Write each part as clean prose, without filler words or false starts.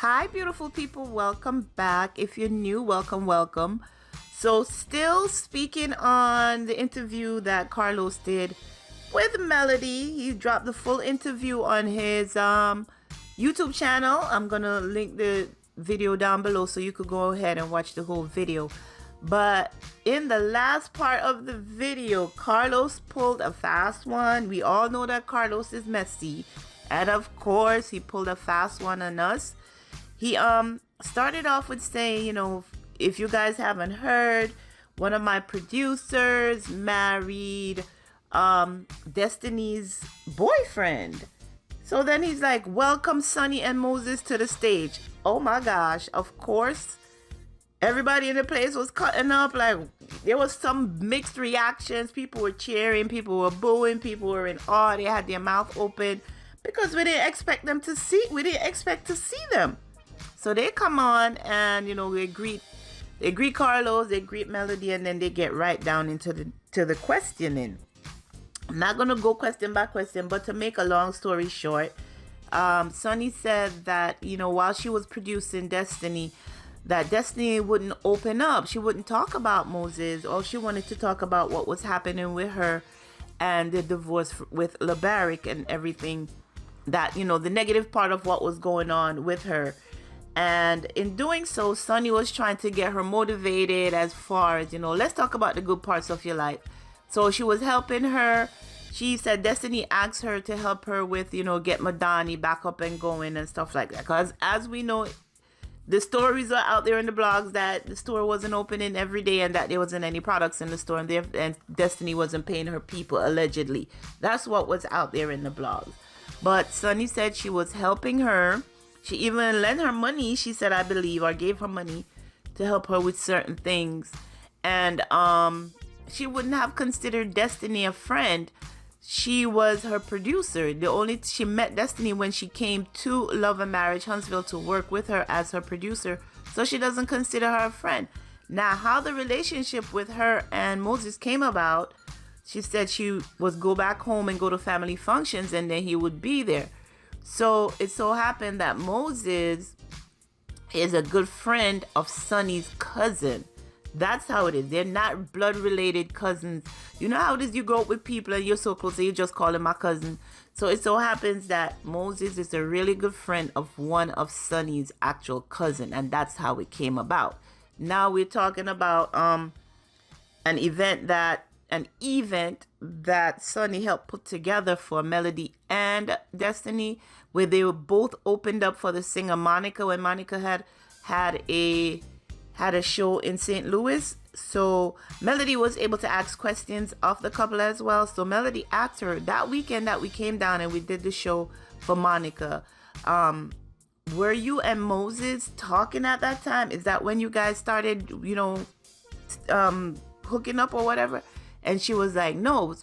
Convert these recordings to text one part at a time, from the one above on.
Hi, beautiful people. Welcome back. If you're new, welcome. So, still speaking on the interview that Carlos did with Melody. He dropped the full interview on his YouTube channel. I'm going to link the video down below so you could go ahead and watch the whole video. But in the last part of the video, Carlos pulled a fast one. We all know that Carlos is messy. And of course, he pulled a fast one on us. He started off with saying, if you guys haven't heard, one of my producers married Destiny's boyfriend. So then he's like, welcome Sunni and Moses to the stage. Oh my gosh, of course. Everybody in the place was cutting up. Like, there was some mixed reactions. People were cheering, people were booing, people were in awe. They had their mouth open because we didn't expect to see them. So they come on and they greet Carlos, they greet Melody, and then they get right down into the questioning. I'm not gonna go question by question, but to make a long story short, Sunni said that while she was producing Destiny, that Destiny wouldn't open up. She wouldn't talk about Moses. All she wanted to talk about what was happening with her and the divorce with Labarik and everything, that the negative part of what was going on with her. And in doing so, Sunni was trying to get her motivated as far as, let's talk about the good parts of your life. So she was helping her. She said Destiny asked her to help her with, get Madani back up and going and stuff like that. Because as we know, the stories are out there in the blogs that the store wasn't opening every day and that there wasn't any products in the store, and Destiny wasn't paying her people, allegedly. That's what was out there in the blogs. But Sunni said she was helping her. She even lent her money, she said, I believe, or gave her money to help her with certain things. And she wouldn't have considered Destiny a friend. She was her producer. She met Destiny when she came to Love and Marriage Huntsville to work with her as her producer. So she doesn't consider her a friend. Now, how the relationship with her and Moses came about, she said she would go back home and go to family functions and then he would be there. So it so happened that Moses is a good friend of Sunni's cousin. That's how it is. They're not blood related cousins. You know how it is, you grow up with people and you're so close that you just call him my cousin. So it so happens that Moses is a really good friend of one of Sunni's actual cousin, and that's how it came about. Now we're talking about an event that Sunni helped put together for Melody and Destiny, where they were both opened up for the singer Monica when Monica had a show in St. Louis. So Melody was able to ask questions of the couple as well. So Melody asked her that weekend that we came down and we did the show for Monica, were you and Moses talking at that time? Is that when you guys started, hooking up or whatever? And she was like, no.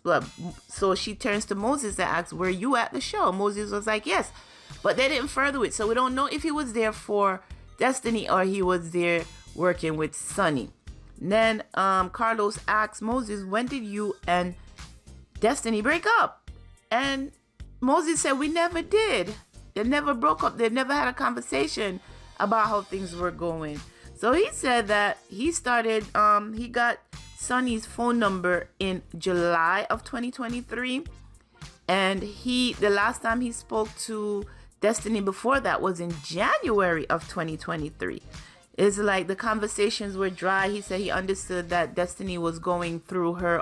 So she turns to Moses and asks, were you at the show? Moses was like, yes. But they didn't further it. So we don't know if he was there for Destiny or he was there working with Sunni. Then Carlos asked Moses, when did you and Destiny break up? And Moses said, we never did. They never broke up. They never had a conversation about how things were going. So he said that he got Sunni's phone number in July of 2023, and the last time he spoke to Destiny before that was in January of 2023. It's like the conversations were dry. He said he understood that Destiny was going through her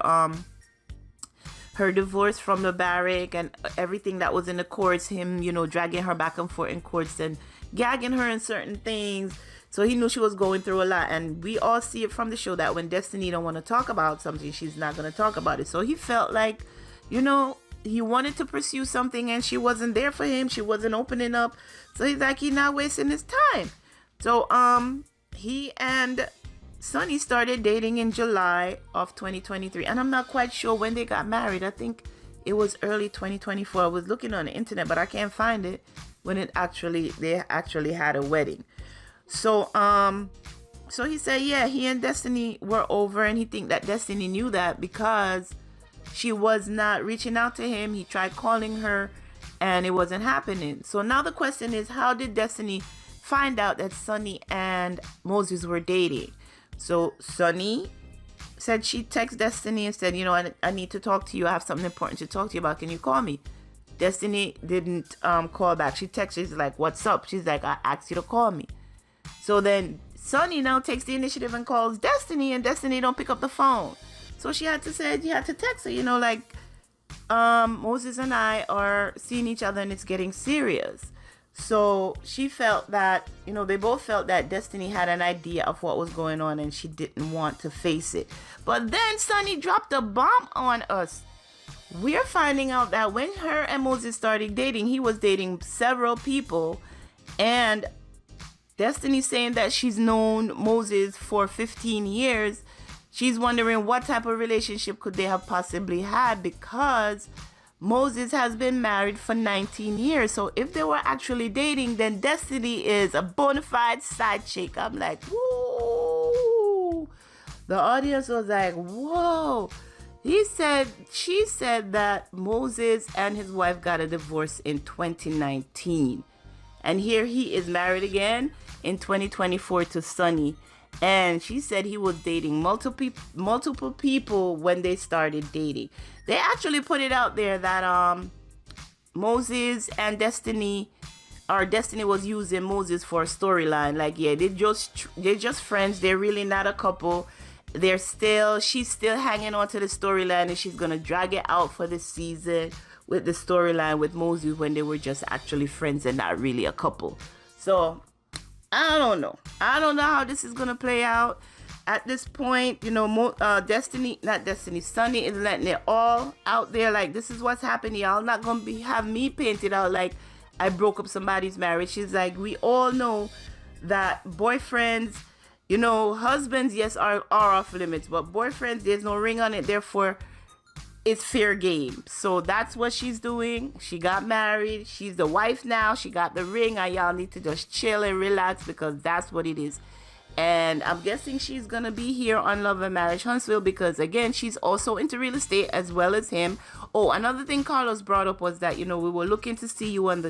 divorce from the barrack and everything that was in the courts, him dragging her back and forth in courts and gagging her in certain things. So he knew she was going through a lot, and we all see it from the show that when Destiny don't want to talk about something, she's not going to talk about it. So he felt like, he wanted to pursue something and she wasn't there for him. She wasn't opening up. So he's like, he's not wasting his time. So he and Sunni started dating in July of 2023, and I'm not quite sure when they got married. I think it was early 2024. I was looking on the internet, but I can't find it when they actually had a wedding. So he said, yeah, he and Destiny were over, and he think that Destiny knew that because she was not reaching out to him. He tried calling her and it wasn't happening. So now the question is, how did Destiny find out that Sunni and Moses were dating. So Sunni said she texted Destiny and said, I need to talk to you. I have something important to talk to you about. Can you call me? Destiny didn't call back. She texted, she's like, what's up? She's like, I asked you to call me. So then Sunni now takes the initiative and calls Destiny, and Destiny don't pick up the phone. So she had to text her, Moses and I are seeing each other and it's getting serious. So she felt that, they both felt that Destiny had an idea of what was going on and she didn't want to face it. But then Sunni dropped a bomb on us. We're finding out that when her and Moses started dating, he was dating several people, and Destiny saying that she's known Moses for 15 years. She's wondering what type of relationship could they have possibly had, because Moses has been married for 19 years. So if they were actually dating, then Destiny is a bona fide side chick. I'm like, whoa. The audience was like, whoa. She said that Moses and his wife got a divorce in 2019. And here he is married again in 2024 to Sunni. And she said he was dating multiple people when they started dating. They actually put it out there that Moses and Destiny was using Moses for a storyline. Like, yeah, they're just friends. They're really not a couple. She's still hanging on to the storyline, and she's gonna drag it out for this season with the storyline with Moses when they were just actually friends and not really a couple. So I don't know how this is gonna play out. At this point, Sunni is letting it all out there. Like, this is what's happening. Y'all not gonna have me painted out like I broke up somebody's marriage. She's like, we all know that boyfriends, husbands, yes, are off limits, but boyfriends, there's no ring on it. Therefore, it's fair game. So that's what she's doing. She got married. She's the wife now. She got the ring. And y'all need to just chill and relax, because that's what it is. And I'm guessing she's going to be here on Love and Marriage Huntsville because, again, she's also into real estate as well as him. Oh, another thing Carlos brought up was that, we were looking to see you on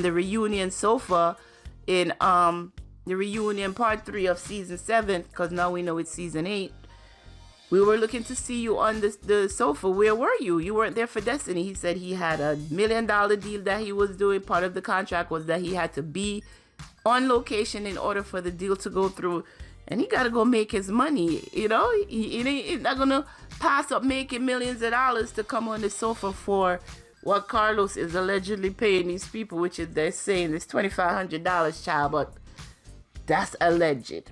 the reunion sofa in the reunion part 3 of season 7, because now we know it's season 8. We were looking to see you on the sofa. Where were you? You weren't there for Destiny. He said he had $1 million deal that he was doing. Part of the contract was that he had to be on location in order for the deal to go through. And he got to go make his money. He's not going to pass up making millions of dollars to come on the sofa for what Carlos is allegedly paying these people, which is, they're saying, is $2,500, child. But that's alleged.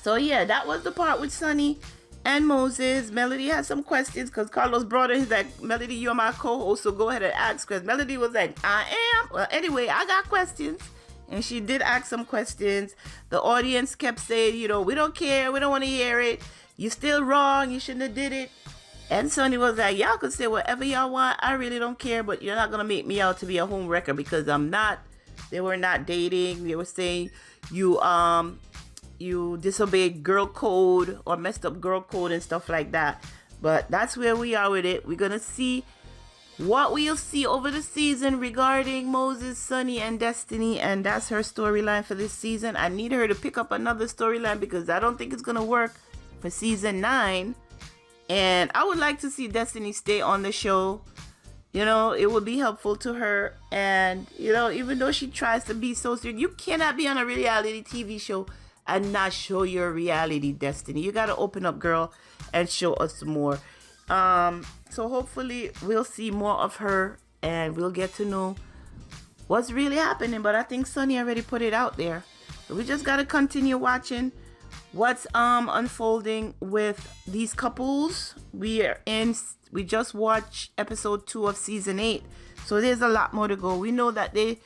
So, yeah, that was the part with Sunni and Moses. Melody had some questions because Carlos brought in. He's like, Melody, you're my co-host, so go ahead and ask. Because Melody was like, I am. Well, anyway, I got questions. And she did ask some questions. The audience kept saying, we don't care. We don't want to hear it. You're still wrong. You shouldn't have did it. And Sunni was like, y'all can say whatever y'all want. I really don't care. But you're not going to make me out to be a home wrecker, because I'm not. They were not dating. They were saying you disobeyed girl code or messed up girl code and stuff like that. But that's where we are with it. We're going to see what we'll see over the season regarding Moses, Sunni, and Destiny. And that's her storyline for this season. I need her to pick up another storyline because I don't think it's going to work for season 9. And I would like to see Destiny stay on the show. It would be helpful to her. And, even though she tries to be so serious, you cannot be on a reality TV show and not show your reality, Destiny. You got to open up, girl, and show us more. So hopefully we'll see more of her and we'll get to know what's really happening. But I think Sunni already put it out there. So we just got to continue watching what's unfolding with these couples. We just watched episode 2 of season 8. So there's a lot more to go. We know that they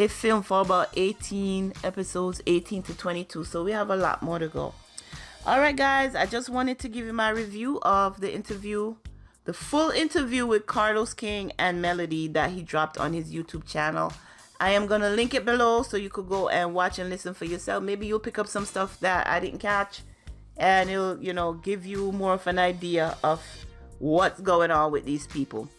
filmed for about 18 episodes, 18 to 22. So we have a lot more to go. All right, guys, I just wanted to give you my review of the interview, the full interview with Carlos King and Melody that he dropped on his YouTube channel. I am going to link it below so you could go and watch and listen for yourself. Maybe you'll pick up some stuff that I didn't catch, and it'll, give you more of an idea of what's going on with these people.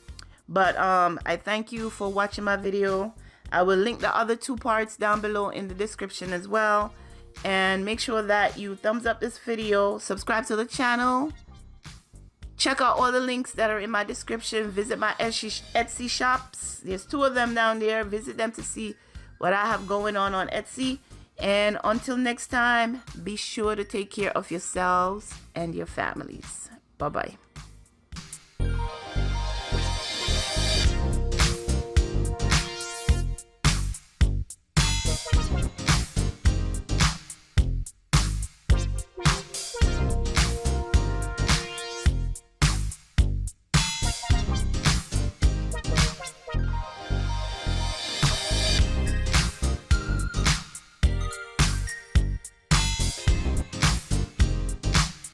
But I thank you for watching my video. I will link the other 2 parts down below in the description as well. And make sure that you thumbs up this video, subscribe to the channel, check out all the links that are in my description, visit my Etsy shops. There's 2 of them down there. Visit them to see what I have going on Etsy. And until next time, be sure to take care of yourselves and your families. Bye-bye.